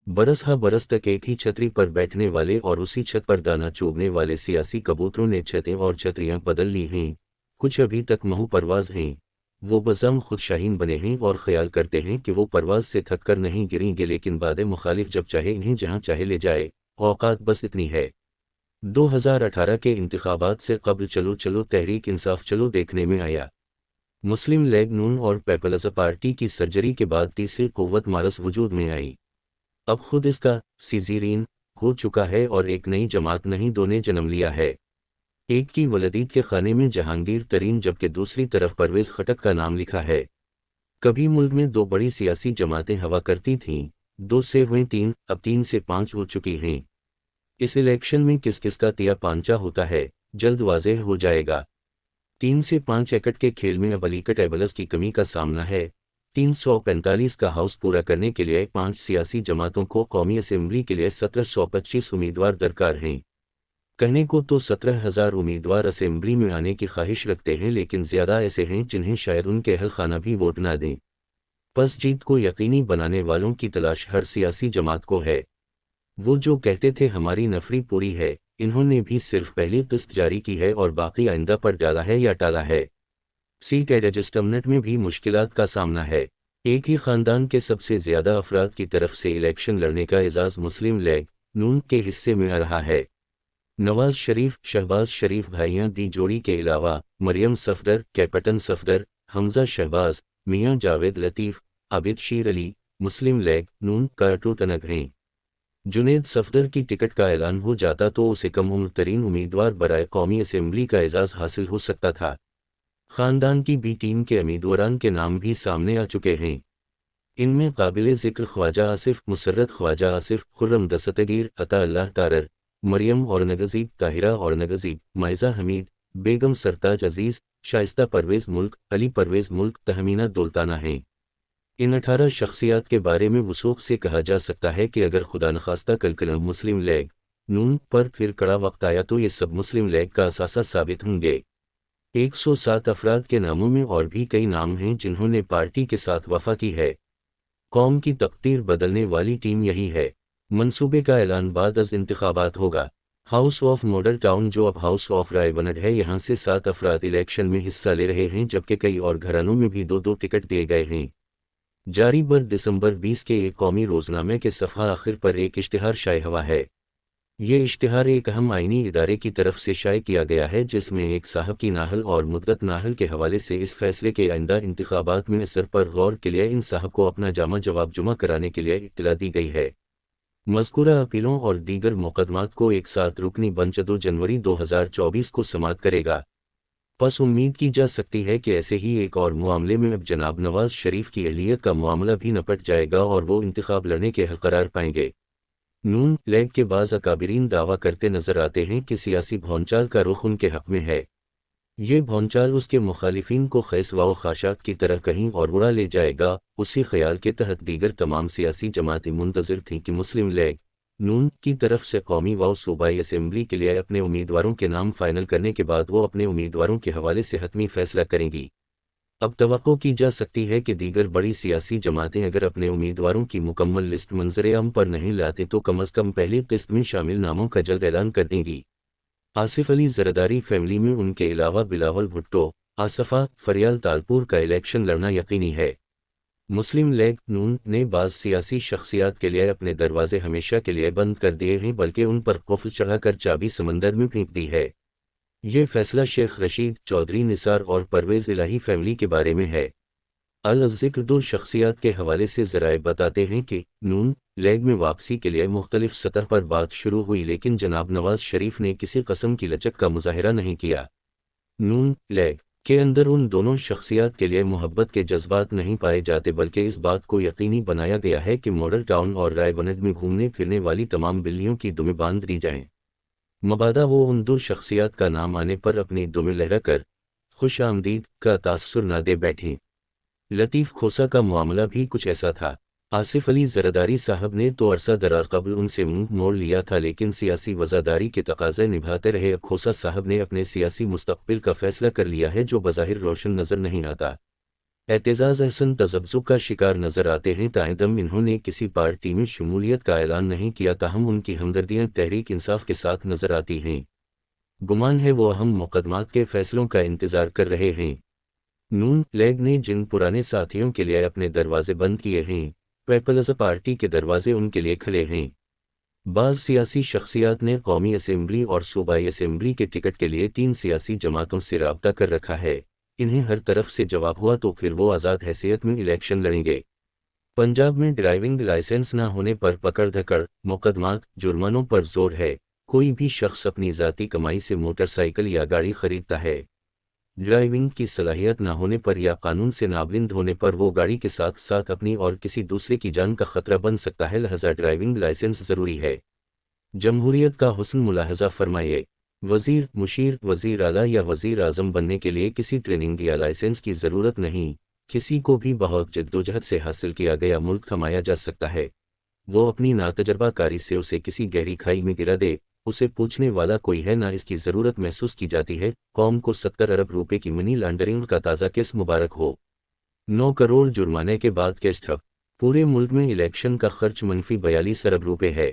बरस हा बरस तक एक ही छतरी पर बैठने वाले और उसी छत पर दाना चुगने वाले सियासी कबूतरों ने छतें और छतरियां बदल ली हैं। कुछ अभी तक महू परवाज हैं। वो बज़म खुद शाहीन बने हैं और ख्याल करते हैं कि वो परवाज से थक कर नहीं गिरेंगे, लेकिन बाद मुखालिफ जब चाहे इन्हें जहां चाहे ले जाए। औकात बस इतनी है। 2018 के इंतखाबात से कबल चलो चलो तहरीक इंसाफ चलो देखने में आया। मुस्लिम लीग नून और पीपल्स पार्टी की सर्जरी के बाद तीसरी कुव्वत मारस वजूद में आई। अब खुद इसका सीज़ेरियन हो चुका है और एक नई जमात नहीं दो ने जन्म लिया है। एक की वलदीद के खाने में जहांगीर तरीन जबकि दूसरी तरफ परवेज खटक का नाम लिखा है। कभी मुल्क में दो बड़ी सियासी जमातें हवा करती थीं, 2 से हुई 3, अब 3 से 5 हो चुकी हैं। इस इलेक्शन में किस किस का तिया पांचा होता है, जल्द वाज़ेह हो जाएगा। 3 से 5 एकड़ के खेल में अब अलीकट एबलस की कमी का सामना है। 345 का हाउस पूरा करने के लिए 5 सियासी जमातों को कौमी असेंबली के लिए 1725 उम्मीदवार दरकार हैं। कहने को तो 17,000 उम्मीदवार असेंबली में आने की ख्वाहिश रखते हैं, लेकिन ज़्यादा ऐसे हैं जिन्हें शायद उनके अहल खाना भी वोट ना दें। बस जीत को यकीनी बनाने वालों की तलाश हर सियासी जमात को है। वो जो कहते थे हमारी नफरी पूरी है, इन्होंने भी सिर्फ पहली किस्त जारी की है और बाकी आइंदा पर डाला है या टाला है। सीट एडजस्टमेंट में भी मुश्किलात का सामना है। एक ही खानदान के सबसे ज़्यादा अफराद की तरफ से इलेक्शन लड़ने का एजाज़ मुस्लिम लीग नून के हिस्से में आ रहा है। नवाज शरीफ शहबाज शरीफ भाइयां दी जोड़ी के अलावा मरियम सफदर, कैप्टन सफदर, हमजा शहबाज, मियां जावेद लतीफ़, आबिद शीर अली मुस्लिम लीग नून का टूटनक हैं। जुनेद सफदर की टिकट का ऐलान हो जाता तो उसे कम उम्र तरीन उम्मीदवार बराए कौमी असेंबली का एजाज़ हासिल हो सकता था। खानदान की बी टीम के उम्मीदवारान के नाम भी सामने आ चुके हैं। इनमें काबिल ज़िक्र ख्वाजा आसिफ, मुसर्रत ख्वाजा आसिफ, खुर्रम दस्तगीर, अता अल्लाह तारर, मरियम औरंगज़ेब, ताहिरा औरंगज़ेब, माइज़ा हमीद, बेगम सरताज अजीज़, शाइस्ता परवेज़ मुल्क, अली परवेज़ मुल्क, तहमीना दौलताना हैं। इन 18 शख्सियात के बारे में वसूख से कहा जा सकता है कि अगर खुदा नखास्ता कल मुस्लिम लीग नून पर फिर कड़ा वक्त आया तो ये सब मुस्लिम लीग का असासा साबित होंगे। 107 अफराद के नामों में और भी कई नाम हैं जिन्होंने पार्टी के साथ वफा की है। कौम की तकदीर बदलने वाली टीम यही है। मंसूबे का ऐलान बाद अज इंतखाबात होगा। हाउस ऑफ मॉडल टाउन जो अब हाउस ऑफ रायबरेली है, यहाँ से 7 अफराद इलेक्शन में हिस्सा ले रहे हैं, जबकि कई और घरानों में भी 2-2 टिकट दिए गए हैं। जारी बर दिसंबर 20 के एक कौमी रोजनामे के सफ़ा आखिर पर एक इश्तिहार शाये हवा है। ये इश्तिहार एक अहम आइनी इदारे की तरफ से शाये किया गया है, जिसमें एक साहब की नाहल और मुद्दत नाहल के हवाले से इस फैसले के आइंदा इंतखाबात में असर पर गौर के लिए इन साहब को अपना जामा जवाब जुमा कराने के लिए इत्तला दी गई है। मज़कूरा अपीलों और दीगर मुकदमात को एक साथ रुकनी बेंच 2 जनवरी 2024 को समाअत करेगा। बस उम्मीद की जा सकती है कि ऐसे ही एक और मामले में अब जनाब नवाज शरीफ की अहलियत का मामला भी निपट जाएगा और वो इंतखाब लड़ने के हक़ करार पाएंगे। नून लीग के बाज़ अकाबिरीन दावा करते नजर आते हैं कि सियासी भौंचाल का रुख उनके हक़ में है। ये भौंचाल उसके मुखालिफिन को खैस व खाशाक की तरह कहीं और उड़ा ले जाएगा। उसी ख्याल के तहत दीगर तमाम सियासी जमातें मुंतज़िर थीं कि मुस्लिम लीग नून की तरफ से कौमी व सूबाई असेंबली के लिए अपने उम्मीदवारों के नाम फाइनल करने के बाद वो अपने उम्मीदवारों के हवाले से हतमी फैसला करेंगी। अब तवक्को की जा सकती है कि दीगर बड़ी सियासी जमातें अगर अपने उम्मीदवारों की मुकम्मल लिस्ट मंजर-ए-आम पर नहीं लाते तो कम अज़ कम पहली किस्त में शामिल नामों का जल्द ऐलान कर देंगी। आसिफ अली ज़रदारी फैमिली में उनके अलावा बिलावल भुट्टो, आसफ़ा फरियाल तालपुर का इलेक्शन लड़ना यकीनी है। मुस्लिम लीग नून ने बाज़ सियासी शख्सियात के लिए अपने दरवाजे हमेशा के लिए बंद कर दिए हैं, बल्कि उन पर कुफ्र चढ़ाकर चाबी समंदर में फेंक दी है। ये फैसला शेख रशीद, चौधरी निसार और परवेज़ इलाही फैमिली के बारे में है। अल-ज़िक्र 2 शख्सियात के हवाले से ज़राए बताते हैं कि नून लीग में वापसी के लिए मुख्तलिफ सतह पर बात शुरू हुई, लेकिन जनाब नवाज शरीफ ने किसी कस्म की लचक का मुजाहिरा नहीं किया। नून लीग के अंदर उन दोनों शख्सियात के लिए मोहब्बत के जज्बात नहीं पाए जाते, बल्कि इस बात को यकीनी बनाया गया है कि मॉडल टाउन और रायबरेली में घूमने फिरने वाली तमाम बिल्लियों की दुमें बांध दी जाएं। मबादा वो उन 2 शख्सियात का नाम आने पर अपनी दुमें लहरा कर खुश आमदीद का तासुर ना दे बैठें। लतीफ़ खोसा का मामला भी कुछ ऐसा था। आसिफ अली ज़रदारी साहब ने तो अरसा दराज कबल उनसे मुंह मोड़ लिया था, लेकिन सियासी वज़ादारी के तकाज़े निभाते रहे। अब खोसा साहब ने अपने सियासी मुस्तक़बिल का फ़ैसला कर लिया है, जो बज़ाहिर रोशन नज़र नहीं आता। اعتزاز احسن تذبذب کا شکار نظر آتے ہیں، تاہم انہوں نے کسی پارٹی میں شمولیت کا اعلان نہیں کیا، تاہم ان کی ہمدردیاں تحریک انصاف کے ساتھ نظر آتی ہیں۔ گمان ہے وہ اہم مقدمات کے فیصلوں کا انتظار کر رہے ہیں۔ نون لیگ نے جن پرانے ساتھیوں کے لیے اپنے دروازے بند کیے ہیں، پیپلز پارٹی کے دروازے ان کے لیے کھلے ہیں۔ بعض سیاسی شخصیات نے قومی اسمبلی اور صوبائی اسمبلی کے ٹکٹ کے لیے 3 سیاسی جماعتوں سے رابطہ کر رکھا ہے، انہیں ہر طرف سے جواب ہوا تو پھر وہ آزاد حیثیت میں الیکشن لڑیں گے۔ پنجاب میں ڈرائیونگ لائسنس نہ ہونے پر پکڑ دھکڑ، مقدمات، جرمانوں پر زور ہے۔ کوئی بھی شخص اپنی ذاتی کمائی سے موٹر سائیکل یا گاڑی خریدتا ہے، ڈرائیونگ کی صلاحیت نہ ہونے پر یا قانون سے نابلند ہونے پر وہ گاڑی کے ساتھ ساتھ اپنی اور کسی دوسرے کی جان کا خطرہ بن سکتا ہے، لہذا ڈرائیونگ لائسنس ضروری ہے۔ جمہوریت کا حسن ملاحظہ فرمائیے۔ وزیر، مشیر، وزیر اعلیٰ یا وزیر اعظم بننے کے لیے کسی ٹریننگ یا لائسنس کی ضرورت نہیں، کسی کو بھی بہت جدوجہد سے حاصل کیا گیا ملک تھمایا جا سکتا ہے۔ وہ اپنی ناتجربہ کاری سے اسے کسی گہری کھائی میں گرا دے، اسے پوچھنے والا کوئی ہے نہ اس کی ضرورت محسوس کی جاتی ہے۔ قوم کو 70 ارب روپے کی منی لانڈرنگ کا تازہ کیس مبارک ہو۔ 9 کروڑ جرمانے کے بعد کیس ٹھپ۔ پورے ملک میں الیکشن کا خرچ -42 ارب روپے ہے۔